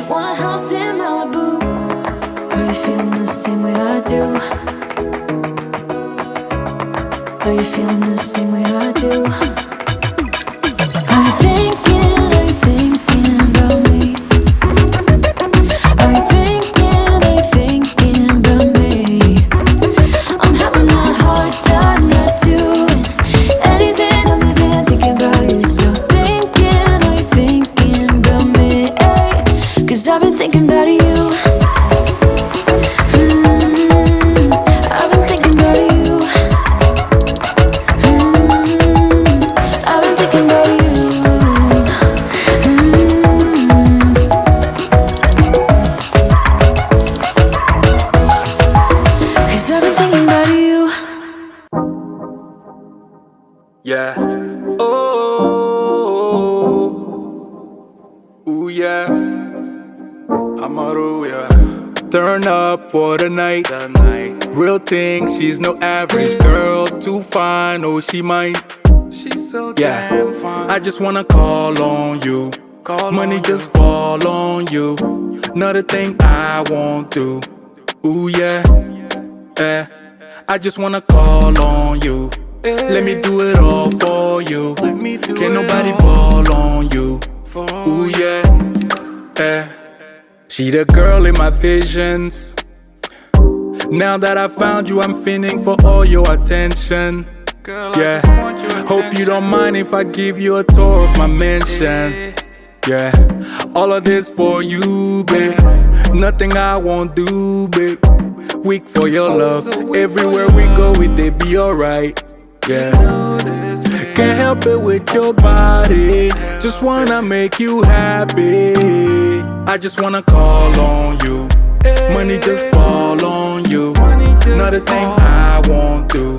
want a house in Malibu. Are you feeling the same way I do? Are you feeling the same way I do? Are you thinking about me? Are you thinking about me? I'm having a hard time not doing anything other than thinking about you. So are you thinking about me? Cause I've been thinking about you. I've been thinking about you. I've been thinking about you. Cause I've been thinking about you. Yeah. Oh. Ooh, yeah. Amaru, yeah. Turn up for the night. Real thing, she's no average girl. Too fine, oh, she might. She's so damn fine. I just wanna call on you. Money just fall on you. Not a thing I won't do. Ooh, yeah. I just wanna call on you. Let me do it all for you. Can't nobody ball on you. Ooh, yeah. She the girl in my visions. Now that I found you, I'm feeling for all your attention. Yeah. Hope you don't mind if I give you a tour of my mansion. Yeah. All of this for you, babe. Nothing I won't do, babe. Weak for your love. Everywhere we go, they be alright. Yeah. Can't help it with your body. Just wanna make you happy. I just wanna call on you. Money just fall on you. Not a thing I won't do.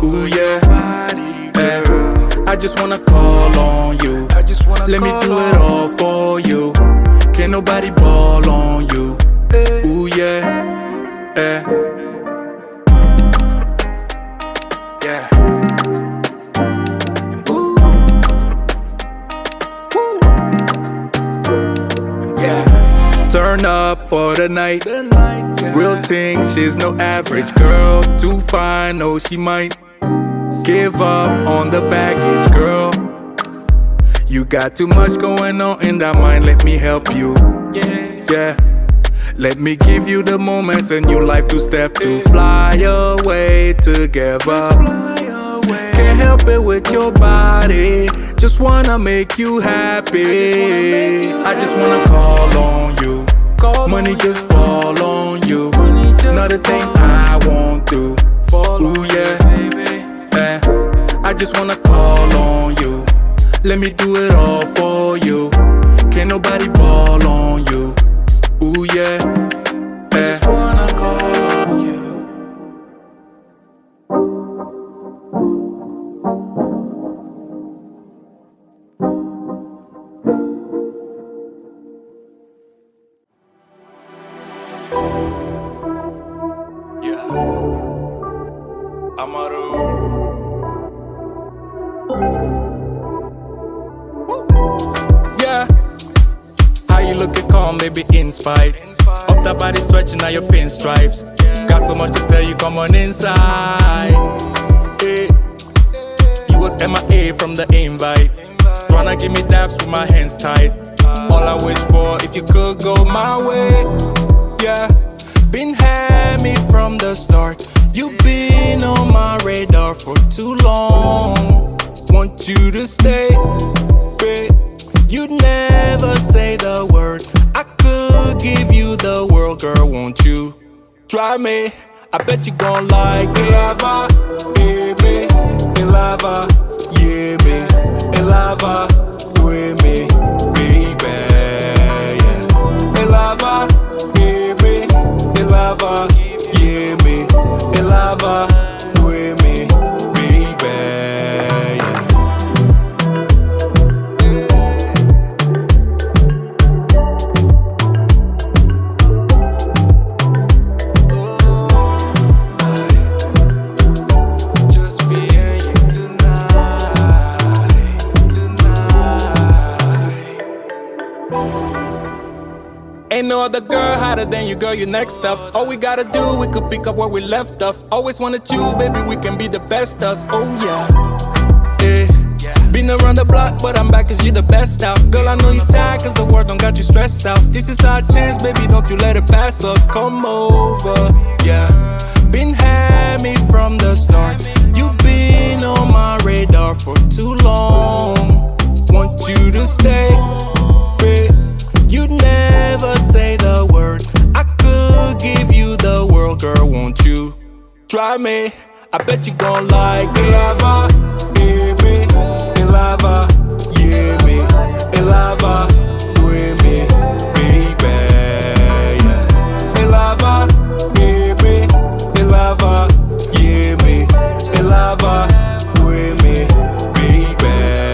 Ooh, yeah. I just wanna call on you. Let me do it all for you. Can't nobody ball on you. Ooh, yeah. Yeah. Yeah. Turn up for the night. Real thing, she's no average girl. Too fine, oh, she might give up on the baggage, girl. You got too much going on in that mind, let me help you. Yeah. Let me give you the moments in your life to step to fly away together. Can't help it with your body. Just wanna make you happy. I just wanna call on you. Money just fall on you. Not a thing I won't do. Ooh, yeah. I just wanna call on you. Let me do it all for you. Can't nobody ball on you. Ooh, yeah. I just wanna call on you. Yeah. Amaru. Yeah. How you looking calm, baby, in spite of that body stretching out your pinstripes. Got so much to tell you, come on inside. Hey. You was MIA from the invite. Tryna give me daps with my hands tied. All I wish for, if you could go my way. Yeah. Been had me from the start. You've been on my radar for too long. Want you to stay, babe. You'd never say the word. I could give you the world, girl, won't you? Try me, I bet you gon' like it. Lava, baby, lava, yeah, me, lava, with me, baby, yeah. Lava, baby, lava, yeah, me, lava, with me, baby, yeah. Just me and you tonight, tonight. Ain't no other girl hotter than you, girl, you next up. All we gotta do, we could pick up where we left off. Always wanted you, baby, we can be the best us. Oh yeah, yeah. Been around the block, but I'm back cause you the best out. Girl, I know you tired cause the world don't got you stressed out. This is our chance, baby, don't you let it pass us. Come over, yeah. Been had me from the start. You been on my radar for too long. Want you to stay, babe. You'd never say the word. I could give you the world, girl, won't you? Try me, I bet you gon' like it. Lava, baby, lava, yeah me, lava, with me, baby, yeah. Lava, baby, lava, yeah me, lava, with me, baby, yeah.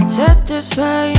Satisfy